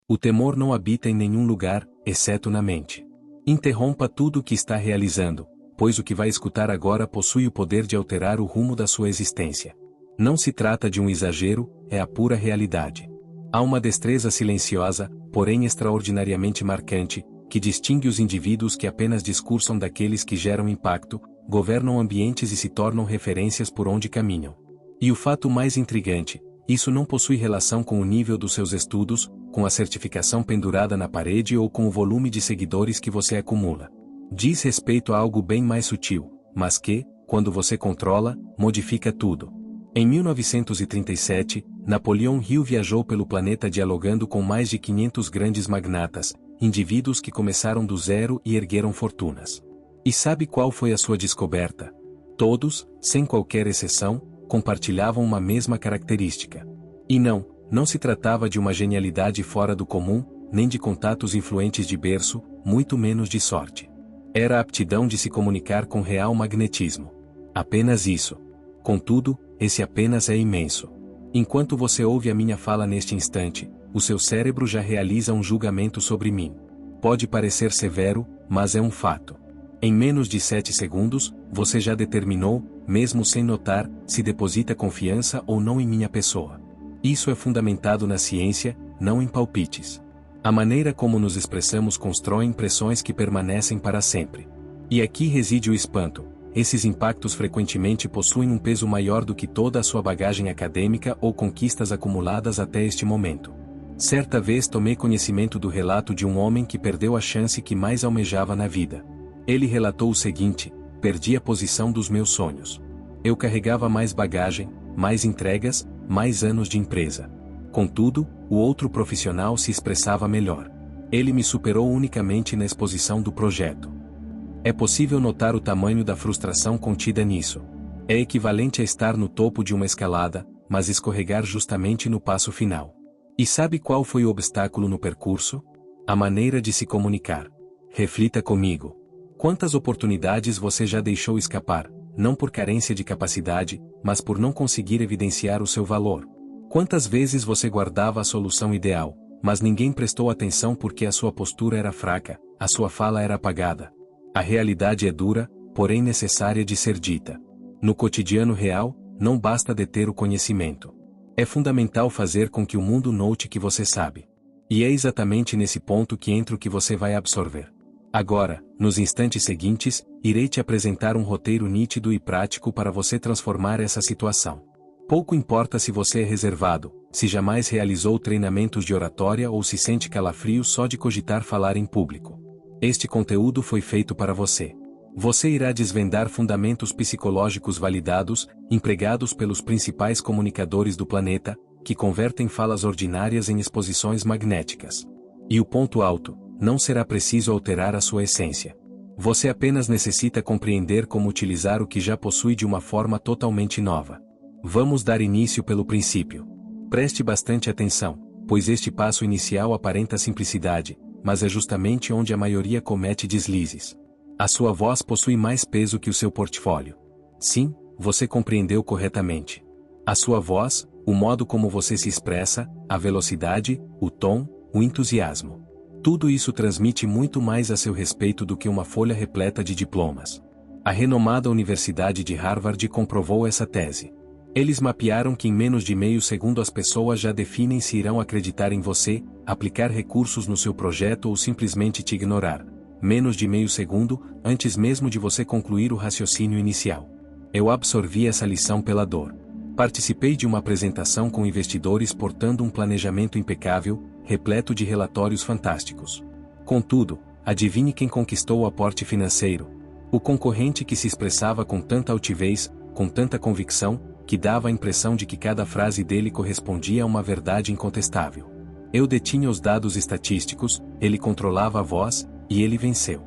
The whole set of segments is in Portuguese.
O temor não habita em nenhum lugar, exceto na mente. Interrompa tudo o que está realizando, pois o que vai escutar agora possui o poder de alterar o rumo da sua existência. Não se trata de um exagero, é a pura realidade. Há uma destreza silenciosa, porém extraordinariamente marcante, que distingue os indivíduos que apenas discursam daqueles que geram impacto, governam ambientes e se tornam referências por onde caminham. E o fato mais intrigante, isso não possui relação com o nível dos seus estudos, com a certificação pendurada na parede ou com o volume de seguidores que você acumula. Diz respeito a algo bem mais sutil, mas que, quando você controla, modifica tudo. Em 1937, Napoleão Hill viajou pelo planeta dialogando com mais de 500 grandes magnatas, indivíduos que começaram do zero e ergueram fortunas. E sabe qual foi a sua descoberta? Todos, sem qualquer exceção, compartilhavam uma mesma característica. E não se tratava de uma genialidade fora do comum, nem de contatos influentes de berço, muito menos de sorte. Era a aptidão de se comunicar com real magnetismo. Apenas isso. Contudo, esse apenas é imenso. Enquanto você ouve a minha fala neste instante, o seu cérebro já realiza um julgamento sobre mim. Pode parecer severo, mas é um fato. Em menos de 7 segundos, você já determinou, mesmo sem notar, se deposita confiança ou não em minha pessoa. Isso é fundamentado na ciência, não em palpites. A maneira como nos expressamos constrói impressões que permanecem para sempre. E aqui reside o espanto. Esses impactos frequentemente possuem um peso maior do que toda a sua bagagem acadêmica ou conquistas acumuladas até este momento. Certa vez tomei conhecimento do relato de um homem que perdeu a chance que mais almejava na vida. Ele relatou o seguinte: perdi a posição dos meus sonhos. Eu carregava mais bagagem, mais entregas, mais anos de empresa. Contudo, o outro profissional se expressava melhor. Ele me superou unicamente na exposição do projeto. É possível notar o tamanho da frustração contida nisso. É equivalente a estar no topo de uma escalada, mas escorregar justamente no passo final. E sabe qual foi o obstáculo no percurso? A maneira de se comunicar. Reflita comigo. Quantas oportunidades você já deixou escapar, não por carência de capacidade, mas por não conseguir evidenciar o seu valor? Quantas vezes você guardava a solução ideal, mas ninguém prestou atenção porque a sua postura era fraca, a sua fala era apagada? A realidade é dura, porém necessária de ser dita. No cotidiano real, não basta deter o conhecimento. É fundamental fazer com que o mundo note que você sabe. E é exatamente nesse ponto que entra o que você vai absorver. Agora, nos instantes seguintes, irei te apresentar um roteiro nítido e prático para você transformar essa situação. Pouco importa se você é reservado, se jamais realizou treinamentos de oratória ou se sente calafrio só de cogitar falar em público. Este conteúdo foi feito para você. Você irá desvendar fundamentos psicológicos validados, empregados pelos principais comunicadores do planeta, que convertem falas ordinárias em exposições magnéticas. E o ponto alto: não será preciso alterar a sua essência. Você apenas necessita compreender como utilizar o que já possui de uma forma totalmente nova. Vamos dar início pelo princípio. Preste bastante atenção, pois este passo inicial aparenta simplicidade, mas é justamente onde a maioria comete deslizes. A sua voz possui mais peso que o seu portfólio. Sim, você compreendeu corretamente. A sua voz, o modo como você se expressa, a velocidade, o tom, o entusiasmo. Tudo isso transmite muito mais a seu respeito do que uma folha repleta de diplomas. A renomada Universidade de Harvard comprovou essa tese. Eles mapearam que em menos de meio segundo as pessoas já definem se irão acreditar em você, aplicar recursos no seu projeto ou simplesmente te ignorar. Menos de meio segundo, antes mesmo de você concluir o raciocínio inicial. Eu absorvi essa lição pela dor. Participei de uma apresentação com investidores portando um planejamento impecável, repleto de relatórios fantásticos. Contudo, adivinhe quem conquistou o aporte financeiro? O concorrente que se expressava com tanta altivez, com tanta convicção, que dava a impressão de que cada frase dele correspondia a uma verdade incontestável. Eu detinha os dados estatísticos, ele controlava a voz, e ele venceu.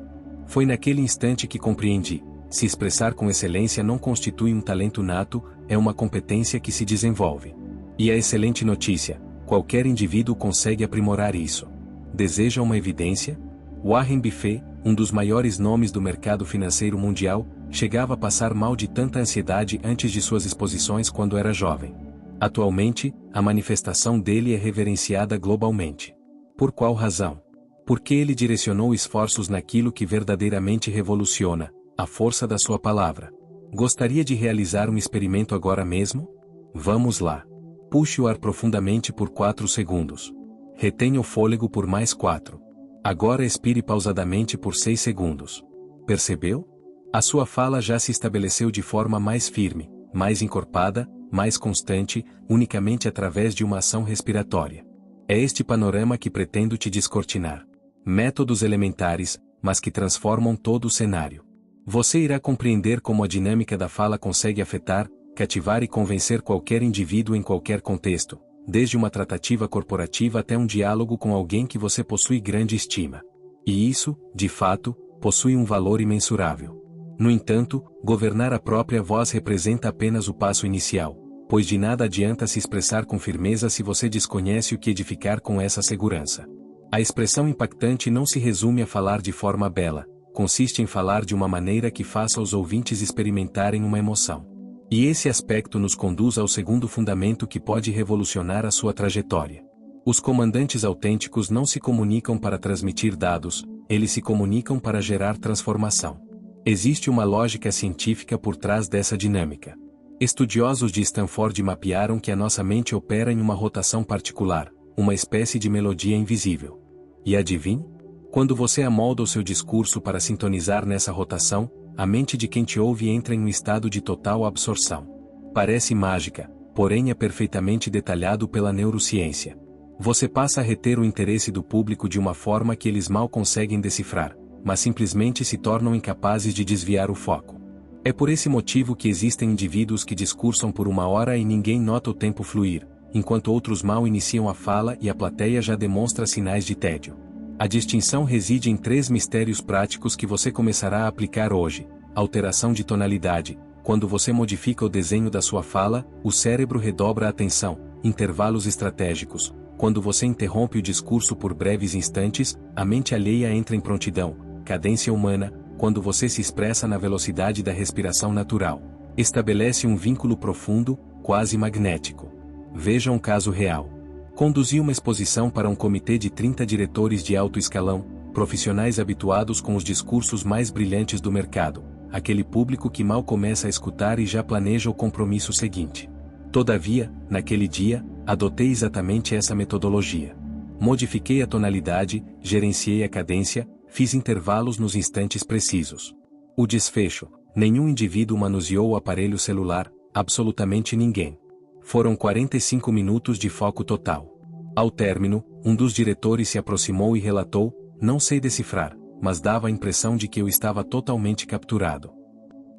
Foi naquele instante que compreendi: se expressar com excelência não constitui um talento nato, é uma competência que se desenvolve. E a excelente notícia: qualquer indivíduo consegue aprimorar isso. Deseja uma evidência? Warren Buffett, um dos maiores nomes do mercado financeiro mundial, chegava a passar mal de tanta ansiedade antes de suas exposições quando era jovem. Atualmente, a manifestação dele é reverenciada globalmente. Por qual razão? Porque ele direcionou esforços naquilo que verdadeiramente revoluciona, a força da sua palavra. Gostaria de realizar um experimento agora mesmo? Vamos lá. Puxe o ar profundamente por 4 segundos. Retenha o fôlego por mais 4. Agora expire pausadamente por 6 segundos. Percebeu? A sua fala já se estabeleceu de forma mais firme, mais encorpada, mais constante, unicamente através de uma ação respiratória. É este panorama que pretendo te descortinar. Métodos elementares, mas que transformam todo o cenário. Você irá compreender como a dinâmica da fala consegue afetar, cativar e convencer qualquer indivíduo em qualquer contexto, desde uma tratativa corporativa até um diálogo com alguém que você possui grande estima. E isso, de fato, possui um valor imensurável. No entanto, governar a própria voz representa apenas o passo inicial, pois de nada adianta se expressar com firmeza se você desconhece o que edificar com essa segurança. A expressão impactante não se resume a falar de forma bela, consiste em falar de uma maneira que faça os ouvintes experimentarem uma emoção. E esse aspecto nos conduz ao segundo fundamento que pode revolucionar a sua trajetória. Os comandantes autênticos não se comunicam para transmitir dados, eles se comunicam para gerar transformação. Existe uma lógica científica por trás dessa dinâmica. Estudiosos de Stanford mapearam que a nossa mente opera em uma rotação particular, uma espécie de melodia invisível. E adivinhe? Quando você amolda o seu discurso para sintonizar nessa rotação, a mente de quem te ouve entra em um estado de total absorção. Parece mágica, porém é perfeitamente detalhado pela neurociência. Você passa a reter o interesse do público de uma forma que eles mal conseguem decifrar, mas simplesmente se tornam incapazes de desviar o foco. É por esse motivo que existem indivíduos que discursam por 1 hora e ninguém nota o tempo fluir, enquanto outros mal iniciam a fala e a plateia já demonstra sinais de tédio. A distinção reside em 3 mistérios práticos que você começará a aplicar hoje. Alteração de tonalidade. Quando você modifica o desenho da sua fala, o cérebro redobra a atenção. Intervalos estratégicos. Quando você interrompe o discurso por breves instantes, a mente alheia entra em prontidão. Cadência humana. Quando você se expressa na velocidade da respiração natural. Estabelece um vínculo profundo, quase magnético. Veja um caso real. Conduzi uma exposição para um comitê de 30 diretores de alto escalão, profissionais habituados com os discursos mais brilhantes do mercado, aquele público que mal começa a escutar e já planeja o compromisso seguinte. Todavia, naquele dia, adotei exatamente essa metodologia. Modifiquei a tonalidade, gerenciei a cadência, fiz intervalos nos instantes precisos. O desfecho: nenhum indivíduo manuseou o aparelho celular, absolutamente ninguém. Foram 45 minutos de foco total. Ao término, um dos diretores se aproximou e relatou: não sei decifrar, mas dava a impressão de que eu estava totalmente capturado.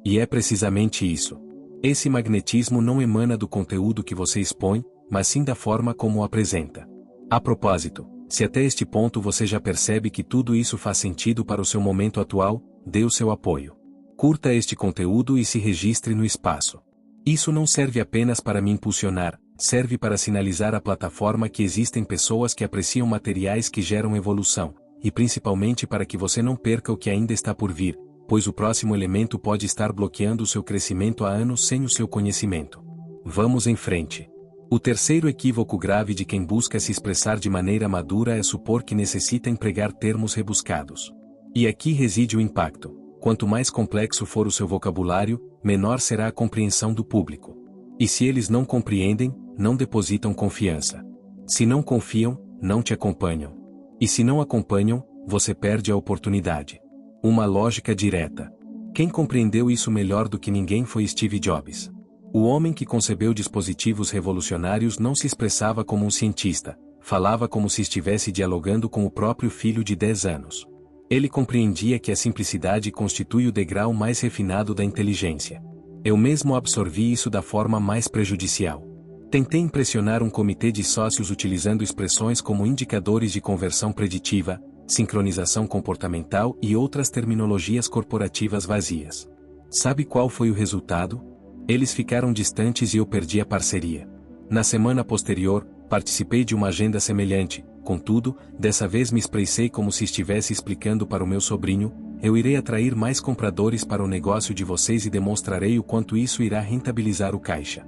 E é precisamente isso. Esse magnetismo não emana do conteúdo que você expõe, mas sim da forma como o apresenta. A propósito, se até este ponto você já percebe que tudo isso faz sentido para o seu momento atual, dê o seu apoio. Curta este conteúdo e se registre no espaço. Isso não serve apenas para me impulsionar, serve para sinalizar à plataforma que existem pessoas que apreciam materiais que geram evolução, e principalmente para que você não perca o que ainda está por vir, pois o próximo elemento pode estar bloqueando o seu crescimento há anos sem o seu conhecimento. Vamos em frente. O terceiro equívoco grave de quem busca se expressar de maneira madura é supor que necessita empregar termos rebuscados. E aqui reside o impacto. Quanto mais complexo for o seu vocabulário, menor será a compreensão do público. E se eles não compreendem, não depositam confiança. Se não confiam, não te acompanham. E se não acompanham, você perde a oportunidade. Uma lógica direta. Quem compreendeu isso melhor do que ninguém foi Steve Jobs. O homem que concebeu dispositivos revolucionários não se expressava como um cientista, falava como se estivesse dialogando com o próprio filho de 10 anos. Ele compreendia que a simplicidade constitui o degrau mais refinado da inteligência. Eu mesmo absorvi isso da forma mais prejudicial. Tentei impressionar um comitê de sócios utilizando expressões como indicadores de conversão preditiva, sincronização comportamental e outras terminologias corporativas vazias. Sabe qual foi o resultado? Eles ficaram distantes e eu perdi a parceria. Na semana posterior, participei de uma agenda semelhante, contudo, dessa vez me expressei como se estivesse explicando para o meu sobrinho: eu irei atrair mais compradores para o negócio de vocês e demonstrarei o quanto isso irá rentabilizar o caixa.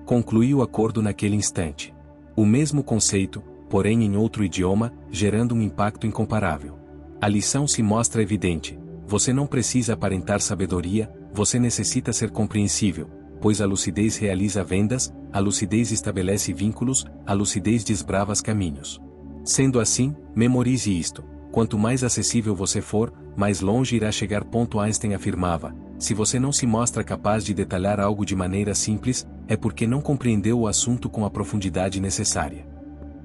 Concluí o acordo naquele instante. O mesmo conceito, porém em outro idioma, gerando um impacto incomparável. A lição se mostra evidente. Você não precisa aparentar sabedoria, você necessita ser compreensível, pois a lucidez realiza vendas, a lucidez estabelece vínculos, a lucidez desbrava caminhos. Sendo assim, memorize isto: quanto mais acessível você for, mais longe irá chegar. Einstein afirmava: se você não se mostra capaz de detalhar algo de maneira simples, é porque não compreendeu o assunto com a profundidade necessária.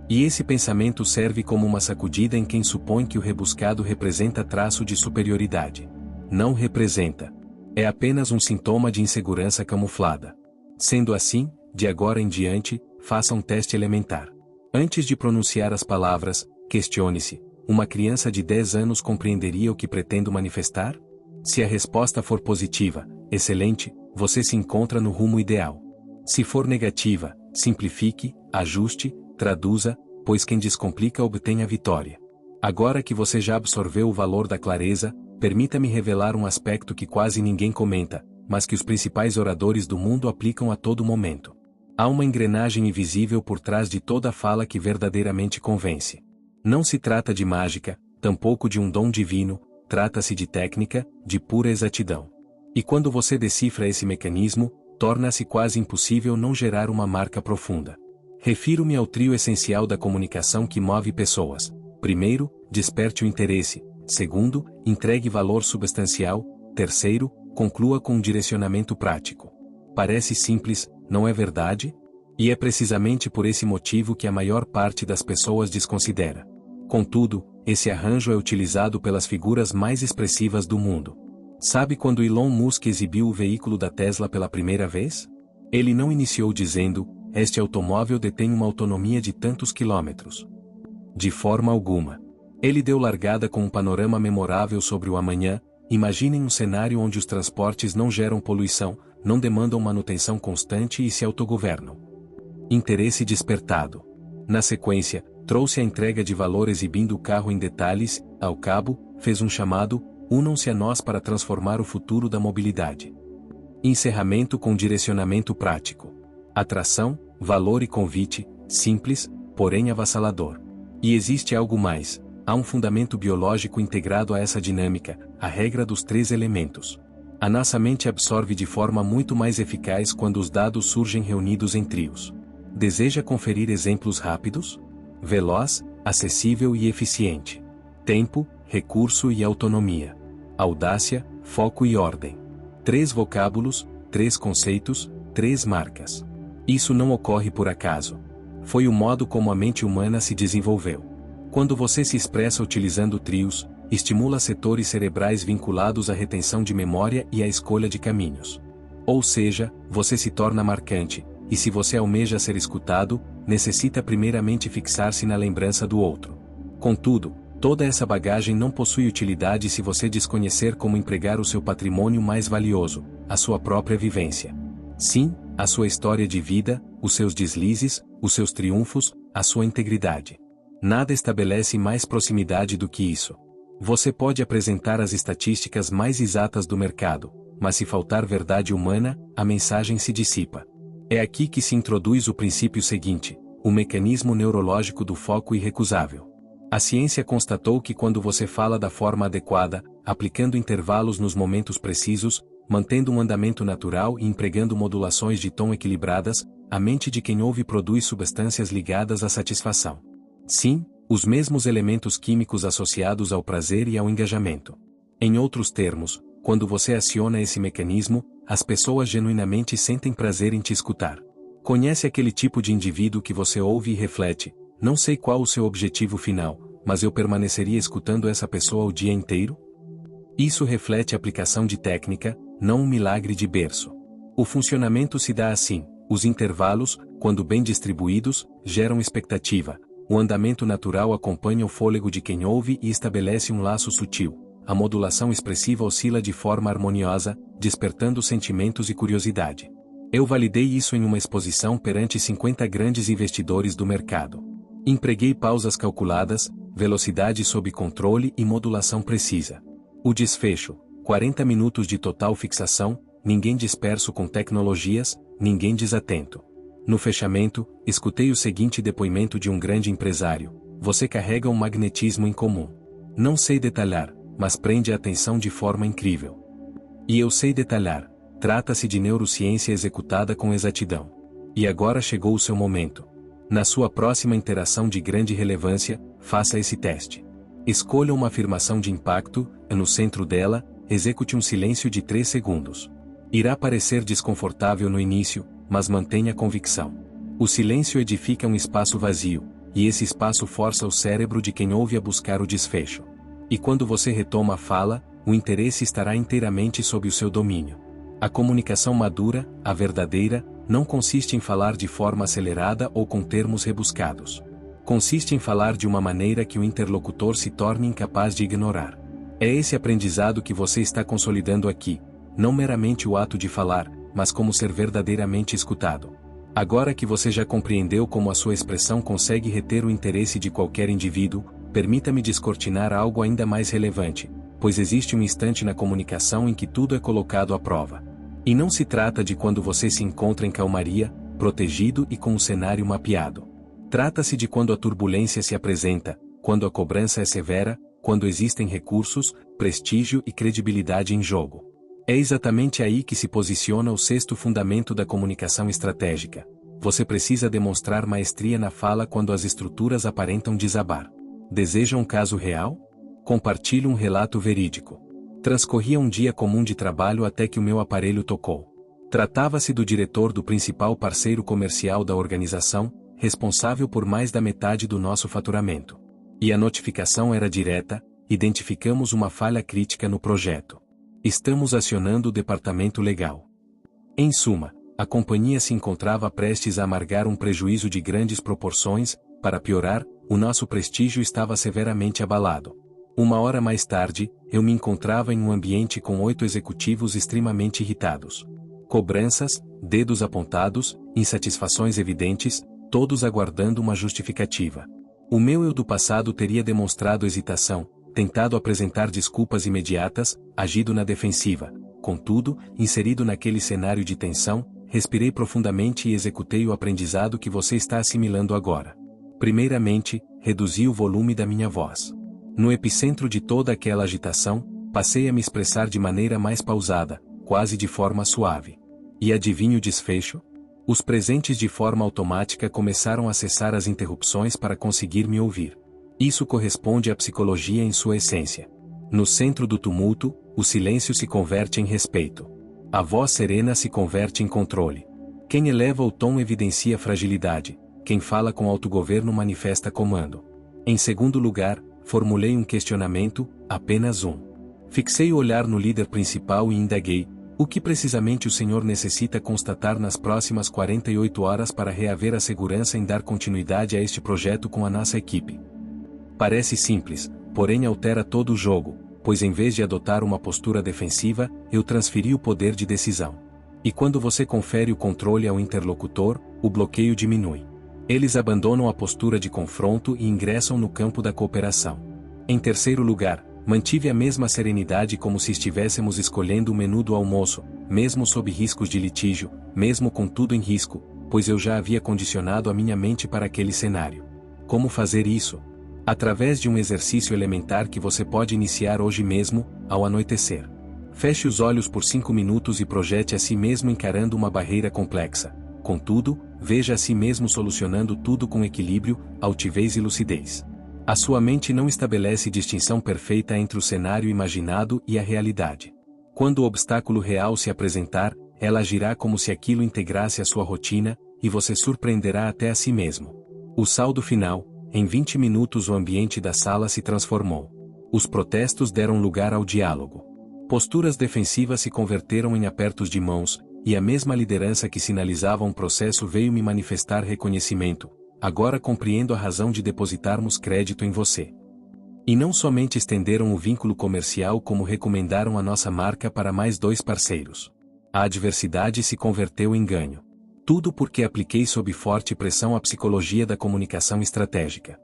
E esse pensamento serve como uma sacudida em quem supõe que o rebuscado representa traço de superioridade. Não representa. É apenas um sintoma de insegurança camuflada. Sendo assim, de agora em diante, faça um teste elementar. Antes de pronunciar as palavras, questione-se: uma criança de 10 anos compreenderia o que pretendo manifestar? Se a resposta for positiva, excelente, você se encontra no rumo ideal. Se for negativa, simplifique, ajuste, traduza, pois quem descomplica obtém a vitória. Agora que você já absorveu o valor da clareza, permita-me revelar um aspecto que quase ninguém comenta, mas que os principais oradores do mundo aplicam a todo momento. Há uma engrenagem invisível por trás de toda fala que verdadeiramente convence. Não se trata de mágica, tampouco de um dom divino, trata-se de técnica, de pura exatidão. E quando você decifra esse mecanismo, torna-se quase impossível não gerar uma marca profunda. Refiro-me ao trio essencial da comunicação que move pessoas. Primeiro, desperte o interesse. Segundo, entregue valor substancial. Terceiro, conclua com um direcionamento prático. Parece simples, não é verdade? E é precisamente por esse motivo que a maior parte das pessoas desconsidera. Contudo, esse arranjo é utilizado pelas figuras mais expressivas do mundo. Sabe quando Elon Musk exibiu o veículo da Tesla pela primeira vez? Ele não iniciou dizendo: este automóvel detém uma autonomia de tantos quilômetros. De forma alguma. Ele deu largada com um panorama memorável sobre o amanhã. Imaginem um cenário onde os transportes não geram poluição, não demandam manutenção constante e se autogovernam. Interesse despertado. Na sequência, trouxe a entrega de valor exibindo o carro em detalhes. Ao cabo, fez um chamado: unam-se a nós para transformar o futuro da mobilidade. Encerramento com direcionamento prático. Atração, valor e convite, simples, porém avassalador. E existe algo mais: há um fundamento biológico integrado a essa dinâmica, a regra dos 3 elementos. A nossa mente absorve de forma muito mais eficaz quando os dados surgem reunidos em trios. Deseja conferir exemplos rápidos? Veloz, acessível e eficiente. Tempo, recurso e autonomia. Audácia, foco e ordem. 3 vocábulos, 3 conceitos, 3 marcas. Isso não ocorre por acaso. Foi o modo como a mente humana se desenvolveu. Quando você se expressa utilizando trios, estimula setores cerebrais vinculados à retenção de memória e à escolha de caminhos. Ou seja, você se torna marcante, e se você almeja ser escutado, necessita primeiramente fixar-se na lembrança do outro. Contudo, toda essa bagagem não possui utilidade se você desconhecer como empregar o seu patrimônio mais valioso, a sua própria vivência. Sim, a sua história de vida, os seus deslizes, os seus triunfos, a sua integridade. Nada estabelece mais proximidade do que isso. Você pode apresentar as estatísticas mais exatas do mercado, mas se faltar verdade humana, a mensagem se dissipa. É aqui que se introduz o princípio seguinte: o mecanismo neurológico do foco irrecusável. A ciência constatou que quando você fala da forma adequada, aplicando intervalos nos momentos precisos, mantendo um andamento natural e empregando modulações de tom equilibradas, a mente de quem ouve produz substâncias ligadas à satisfação. Sim, os mesmos elementos químicos associados ao prazer e ao engajamento. Em outros termos, quando você aciona esse mecanismo, as pessoas genuinamente sentem prazer em te escutar. Conhece aquele tipo de indivíduo que você ouve e reflete: não sei qual o seu objetivo final, mas eu permaneceria escutando essa pessoa o dia inteiro? Isso reflete a aplicação de técnica, não um milagre de berço. O funcionamento se dá assim: os intervalos, quando bem distribuídos, geram expectativa. O andamento natural acompanha o fôlego de quem ouve e estabelece um laço sutil. A modulação expressiva oscila de forma harmoniosa, despertando sentimentos e curiosidade. Eu validei isso em uma exposição perante 50 grandes investidores do mercado. Empreguei pausas calculadas, velocidade sob controle e modulação precisa. O desfecho: 40 minutos de total fixação, ninguém disperso com tecnologias, ninguém desatento. No fechamento, escutei o seguinte depoimento de um grande empresário: você carrega um magnetismo incomum. Não sei detalhar, mas prende a atenção de forma incrível. E eu sei detalhar. Trata-se de neurociência executada com exatidão. E agora chegou o seu momento. Na sua próxima interação de grande relevância, faça esse teste. Escolha uma afirmação de impacto, e no centro dela, execute um silêncio de 3 segundos. Irá parecer desconfortável no início, mas mantenha a convicção. O silêncio edifica um espaço vazio, e esse espaço força o cérebro de quem ouve a buscar o desfecho. E quando você retoma a fala, o interesse estará inteiramente sob o seu domínio. A comunicação madura, a verdadeira, não consiste em falar de forma acelerada ou com termos rebuscados. Consiste em falar de uma maneira que o interlocutor se torne incapaz de ignorar. É esse aprendizado que você está consolidando aqui, não meramente o ato de falar, mas como ser verdadeiramente escutado. Agora que você já compreendeu como a sua expressão consegue reter o interesse de qualquer indivíduo, permita-me descortinar algo ainda mais relevante, pois existe um instante na comunicação em que tudo é colocado à prova. E não se trata de quando você se encontra em calmaria, protegido e com o cenário mapeado. Trata-se de quando a turbulência se apresenta, quando a cobrança é severa, quando existem recursos, prestígio e credibilidade em jogo. É exatamente aí que se posiciona o 6º fundamento da comunicação estratégica. Você precisa demonstrar maestria na fala quando as estruturas aparentam desabar. Deseja um caso real? Compartilhe um relato verídico. Transcorria um dia comum de trabalho até que o meu aparelho tocou. Tratava-se do diretor do principal parceiro comercial da organização, responsável por mais da metade do nosso faturamento. E a notificação era direta: identificamos uma falha crítica no projeto. Estamos acionando o departamento legal. Em suma, a companhia se encontrava prestes a amargar um prejuízo de grandes proporções. Para piorar, o nosso prestígio estava severamente abalado. 1 hora mais tarde, eu me encontrava em um ambiente com 8 executivos extremamente irritados. Cobranças, dedos apontados, insatisfações evidentes, todos aguardando uma justificativa. O meu eu do passado teria demonstrado hesitação, tentado apresentar desculpas imediatas, agido na defensiva. Contudo, inserido naquele cenário de tensão, respirei profundamente e executei o aprendizado que você está assimilando agora. Primeiramente, reduzi o volume da minha voz. No epicentro de toda aquela agitação, passei a me expressar de maneira mais pausada, quase de forma suave. E adivinha o desfecho? Os presentes de forma automática começaram a cessar as interrupções para conseguir me ouvir. Isso corresponde à psicologia em sua essência. No centro do tumulto, o silêncio se converte em respeito. A voz serena se converte em controle. Quem eleva o tom evidencia fragilidade, quem fala com autogoverno manifesta comando. Em segundo lugar, formulei um questionamento, apenas um. Fixei o olhar no líder principal e indaguei: o que precisamente o senhor necessita constatar nas próximas 48 horas para reaver a segurança em dar continuidade a este projeto com a nossa equipe? Parece simples, porém altera todo o jogo, pois em vez de adotar uma postura defensiva, eu transferi o poder de decisão. E quando você confere o controle ao interlocutor, o bloqueio diminui. Eles abandonam a postura de confronto e ingressam no campo da cooperação. Em terceiro lugar, mantive a mesma serenidade como se estivéssemos escolhendo o menu do almoço, mesmo sob riscos de litígio, mesmo com tudo em risco, pois eu já havia condicionado a minha mente para aquele cenário. Como fazer isso? Através de um exercício elementar que você pode iniciar hoje mesmo, ao anoitecer. Feche os olhos por 5 minutos e projete a si mesmo encarando uma barreira complexa. Contudo, veja a si mesmo solucionando tudo com equilíbrio, altivez e lucidez. A sua mente não estabelece distinção perfeita entre o cenário imaginado e a realidade. Quando o obstáculo real se apresentar, ela agirá como se aquilo integrasse a sua rotina, e você surpreenderá até a si mesmo. O saldo final: em 20 minutos o ambiente da sala se transformou. Os protestos deram lugar ao diálogo. Posturas defensivas se converteram em apertos de mãos, e a mesma liderança que sinalizava um processo veio me manifestar reconhecimento. Agora compreendo a razão de depositarmos crédito em você. E não somente estenderam o vínculo comercial como recomendaram a nossa marca para mais 2 parceiros. A adversidade se converteu em ganho. Tudo porque apliquei sob forte pressão a psicologia da comunicação estratégica.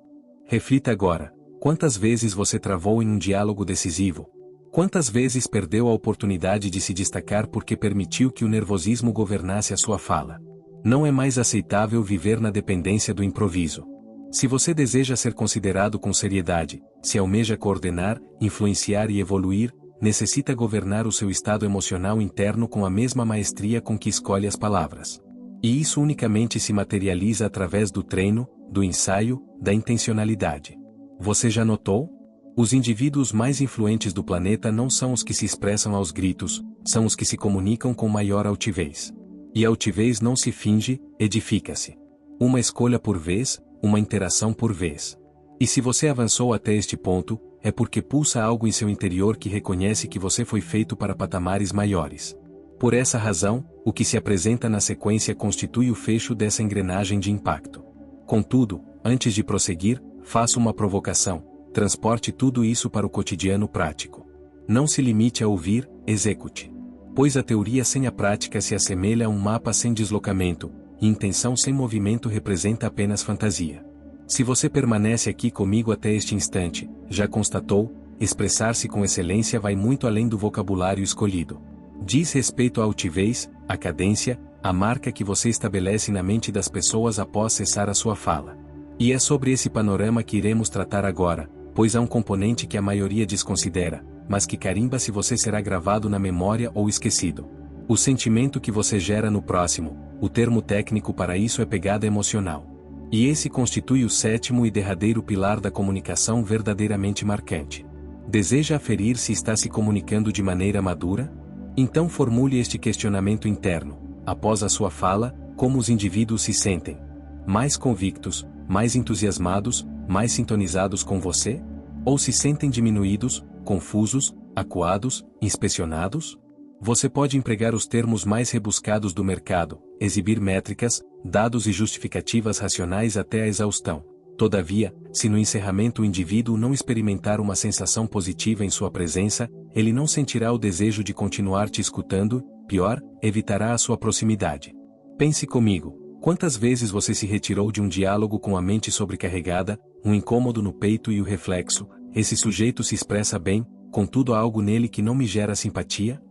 Reflita agora: quantas vezes você travou em um diálogo decisivo? Quantas vezes perdeu a oportunidade de se destacar porque permitiu que o nervosismo governasse a sua fala? Não é mais aceitável viver na dependência do improviso. Se você deseja ser considerado com seriedade, se almeja coordenar, influenciar e evoluir, necessita governar o seu estado emocional interno com a mesma maestria com que escolhe as palavras. E isso unicamente se materializa através do treino, do ensaio, da intencionalidade. Você já notou? Os indivíduos mais influentes do planeta não são os que se expressam aos gritos, são os que se comunicam com maior altivez. E a altivez não se finge, edifica-se. Uma escolha por vez, uma interação por vez. E se você avançou até este ponto, é porque pulsa algo em seu interior que reconhece que você foi feito para patamares maiores. Por essa razão, o que se apresenta na sequência constitui o fecho dessa engrenagem de impacto. Contudo, antes de prosseguir, faço uma provocação: transporte tudo isso para o cotidiano prático. Não se limite a ouvir, execute. Pois a teoria sem a prática se assemelha a um mapa sem deslocamento, e intenção sem movimento representa apenas fantasia. Se você permanece aqui comigo até este instante, já constatou, expressar-se com excelência vai muito além do vocabulário escolhido. Diz respeito à altivez, à cadência, à marca que você estabelece na mente das pessoas após cessar a sua fala. E é sobre esse panorama que iremos tratar agora, pois há um componente que a maioria desconsidera, mas que carimba se você será gravado na memória ou esquecido. O sentimento que você gera no próximo, o termo técnico para isso é pegada emocional. E esse constitui o sétimo e derradeiro pilar da comunicação verdadeiramente marcante. Deseja aferir se está se comunicando de maneira madura? Então formule este questionamento interno, após a sua fala: como os indivíduos se sentem? Mais convictos, mais entusiasmados, mais sintonizados com você? Ou se sentem diminuídos, confusos, acuados, inspecionados? Você pode empregar os termos mais rebuscados do mercado, exibir métricas, dados e justificativas racionais até a exaustão. Todavia, se no encerramento o indivíduo não experimentar uma sensação positiva em sua presença, ele não sentirá o desejo de continuar te escutando, pior, evitará a sua proximidade. Pense comigo, quantas vezes você se retirou de um diálogo com a mente sobrecarregada, um incômodo no peito e o reflexo: esse sujeito se expressa bem, contudo há algo nele que não me gera simpatia?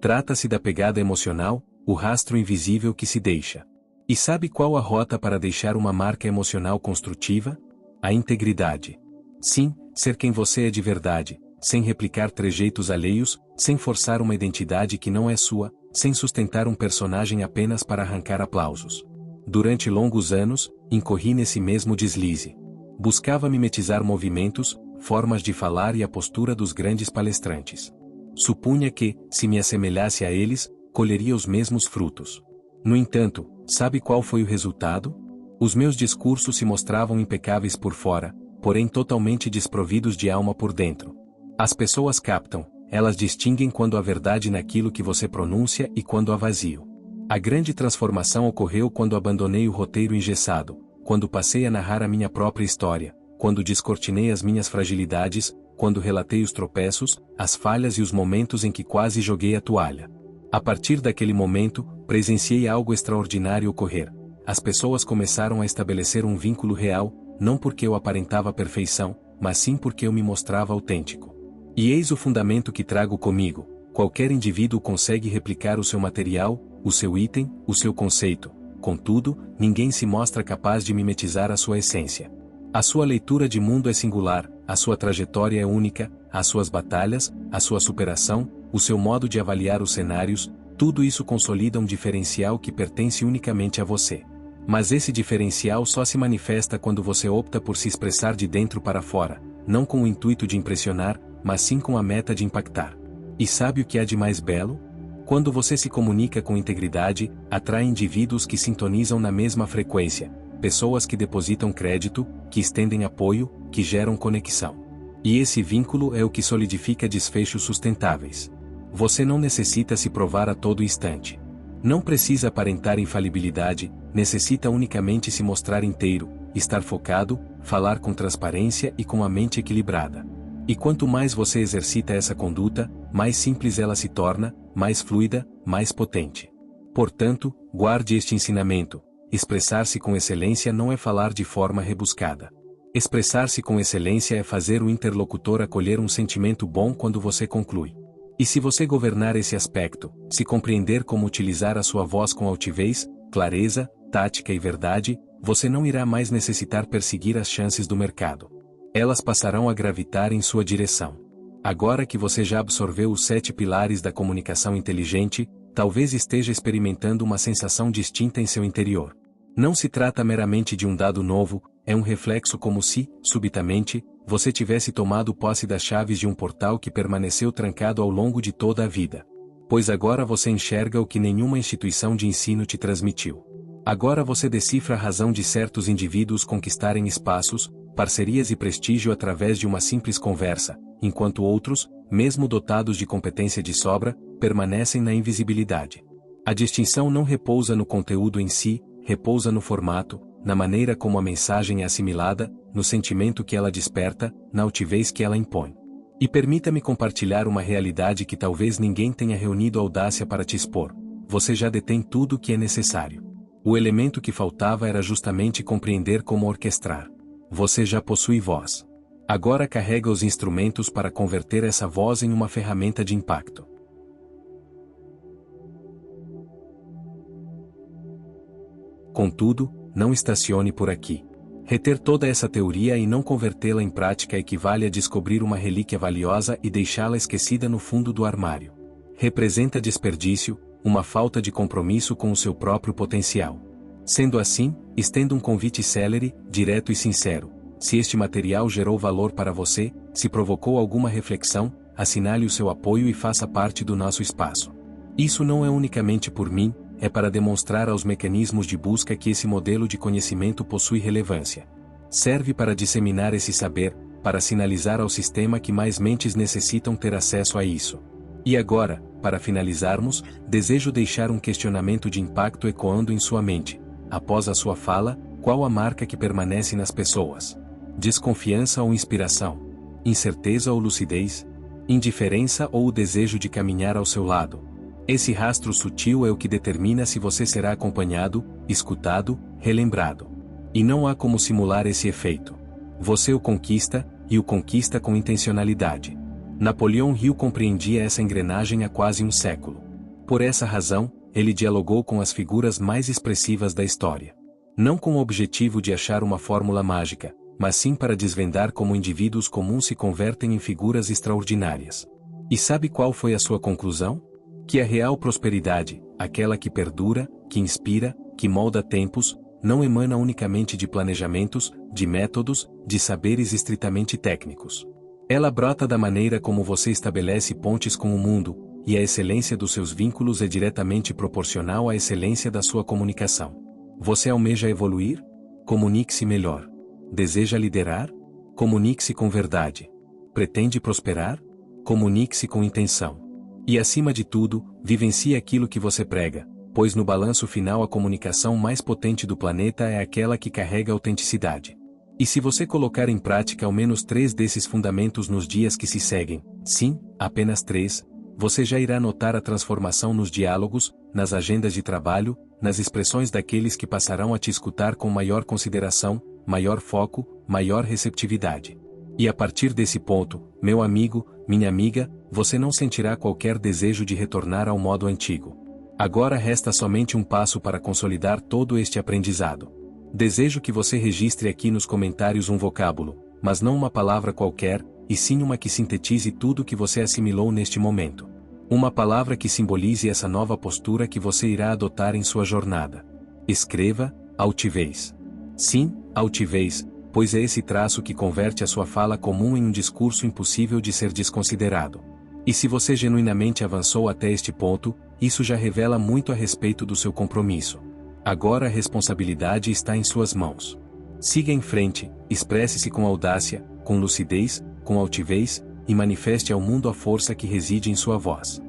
Trata-se da pegada emocional, o rastro invisível que se deixa. E sabe qual a rota para deixar uma marca emocional construtiva? A integridade. Sim, ser quem você é de verdade, sem replicar trejeitos alheios, sem forçar uma identidade que não é sua, sem sustentar um personagem apenas para arrancar aplausos. Durante longos anos, incorri nesse mesmo deslize. Buscava mimetizar movimentos, formas de falar e a postura dos grandes palestrantes. Supunha que, se me assemelhasse a eles, colheria os mesmos frutos. No entanto, sabe qual foi o resultado? Os meus discursos se mostravam impecáveis por fora, porém totalmente desprovidos de alma por dentro. As pessoas captam, elas distinguem quando há verdade naquilo que você pronuncia e quando há vazio. A grande transformação ocorreu quando abandonei o roteiro engessado, quando passei a narrar a minha própria história, quando descortinei as minhas fragilidades, quando relatei os tropeços, as falhas e os momentos em que quase joguei a toalha. A partir daquele momento, presenciei algo extraordinário ocorrer. As pessoas começaram a estabelecer um vínculo real, não porque eu aparentava perfeição, mas sim porque eu me mostrava autêntico. E eis o fundamento que trago comigo: qualquer indivíduo consegue replicar o seu material, o seu item, o seu conceito. Contudo, ninguém se mostra capaz de mimetizar a sua essência. A sua leitura de mundo é singular, a sua trajetória é única, as suas batalhas, a sua superação, o seu modo de avaliar os cenários, tudo isso consolida um diferencial que pertence unicamente a você. Mas esse diferencial só se manifesta quando você opta por se expressar de dentro para fora, não com o intuito de impressionar, mas sim com a meta de impactar. E sabe o que há de mais belo? Quando você se comunica com integridade, atrai indivíduos que sintonizam na mesma frequência, pessoas que depositam crédito, que estendem apoio, que geram conexão. E esse vínculo é o que solidifica desfechos sustentáveis. Você não necessita se provar a todo instante. Não precisa aparentar infalibilidade, necessita unicamente se mostrar inteiro, estar focado, falar com transparência e com a mente equilibrada. E quanto mais você exercita essa conduta, mais simples ela se torna, mais fluida, mais potente. Portanto, guarde este ensinamento: expressar-se com excelência não é falar de forma rebuscada. Expressar-se com excelência é fazer o interlocutor acolher um sentimento bom quando você conclui. E se você governar esse aspecto, se compreender como utilizar a sua voz com altivez, clareza, tática e verdade, você não irá mais necessitar perseguir as chances do mercado. Elas passarão a gravitar em sua direção. Agora que você já absorveu os 7 pilares da comunicação inteligente, talvez esteja experimentando uma sensação distinta em seu interior. Não se trata meramente de um dado novo, é um reflexo como se, subitamente, você tivesse tomado posse das chaves de um portal que permaneceu trancado ao longo de toda a vida. Pois agora você enxerga o que nenhuma instituição de ensino te transmitiu. Agora você decifra a razão de certos indivíduos conquistarem espaços, parcerias e prestígio através de uma simples conversa, enquanto outros, mesmo dotados de competência de sobra, permanecem na invisibilidade. A distinção não repousa no conteúdo em si, repousa no formato, na maneira como a mensagem é assimilada, no sentimento que ela desperta, na altivez que ela impõe. E permita-me compartilhar uma realidade que talvez ninguém tenha reunido audácia para te expor. Você já detém tudo o que é necessário. O elemento que faltava era justamente compreender como orquestrar. Você já possui voz. Agora carrega os instrumentos para converter essa voz em uma ferramenta de impacto. Contudo, não estacione por aqui. Reter toda essa teoria e não convertê-la em prática equivale a descobrir uma relíquia valiosa e deixá-la esquecida no fundo do armário. Representa desperdício, uma falta de compromisso com o seu próprio potencial. Sendo assim, estenda um convite célere, direto e sincero. Se este material gerou valor para você, se provocou alguma reflexão, assinale o seu apoio e faça parte do nosso espaço. Isso não é unicamente por mim, é para demonstrar aos mecanismos de busca que esse modelo de conhecimento possui relevância. Serve para disseminar esse saber, para sinalizar ao sistema que mais mentes necessitam ter acesso a isso. E agora, para finalizarmos, desejo deixar um questionamento de impacto ecoando em sua mente. Após a sua fala, qual a marca que permanece nas pessoas? Desconfiança ou inspiração? Incerteza ou lucidez? Indiferença ou o desejo de caminhar ao seu lado? Esse rastro sutil é o que determina se você será acompanhado, escutado, relembrado. E não há como simular esse efeito. Você o conquista, e o conquista com intencionalidade. Napoleão Hill compreendia essa engrenagem há quase um século. Por essa razão, ele dialogou com as figuras mais expressivas da história. Não com o objetivo de achar uma fórmula mágica, mas sim para desvendar como indivíduos comuns se convertem em figuras extraordinárias. E sabe qual foi a sua conclusão? Que a real prosperidade, aquela que perdura, que inspira, que molda tempos, não emana unicamente de planejamentos, de métodos, de saberes estritamente técnicos. Ela brota da maneira como você estabelece pontes com o mundo, e a excelência dos seus vínculos é diretamente proporcional à excelência da sua comunicação. Você almeja evoluir? Comunique-se melhor. Deseja liderar? Comunique-se com verdade. Pretende prosperar? Comunique-se com intenção. E acima de tudo, vivencie aquilo que você prega, pois no balanço final a comunicação mais potente do planeta é aquela que carrega autenticidade. E se você colocar em prática ao menos 3 desses fundamentos nos dias que se seguem, sim, apenas 3, você já irá notar a transformação nos diálogos, nas agendas de trabalho, nas expressões daqueles que passarão a te escutar com maior consideração, maior foco, maior receptividade. E a partir desse ponto, meu amigo, minha amiga, você não sentirá qualquer desejo de retornar ao modo antigo. Agora resta somente um passo para consolidar todo este aprendizado. Desejo que você registre aqui nos comentários um vocábulo, mas não uma palavra qualquer, e sim uma que sintetize tudo que você assimilou neste momento. Uma palavra que simbolize essa nova postura que você irá adotar em sua jornada. Escreva, altivez. Sim, altivez, pois é esse traço que converte a sua fala comum em um discurso impossível de ser desconsiderado. E se você genuinamente avançou até este ponto, isso já revela muito a respeito do seu compromisso. Agora a responsabilidade está em suas mãos. Siga em frente, expresse-se com audácia, com lucidez, com altivez, e manifeste ao mundo a força que reside em sua voz.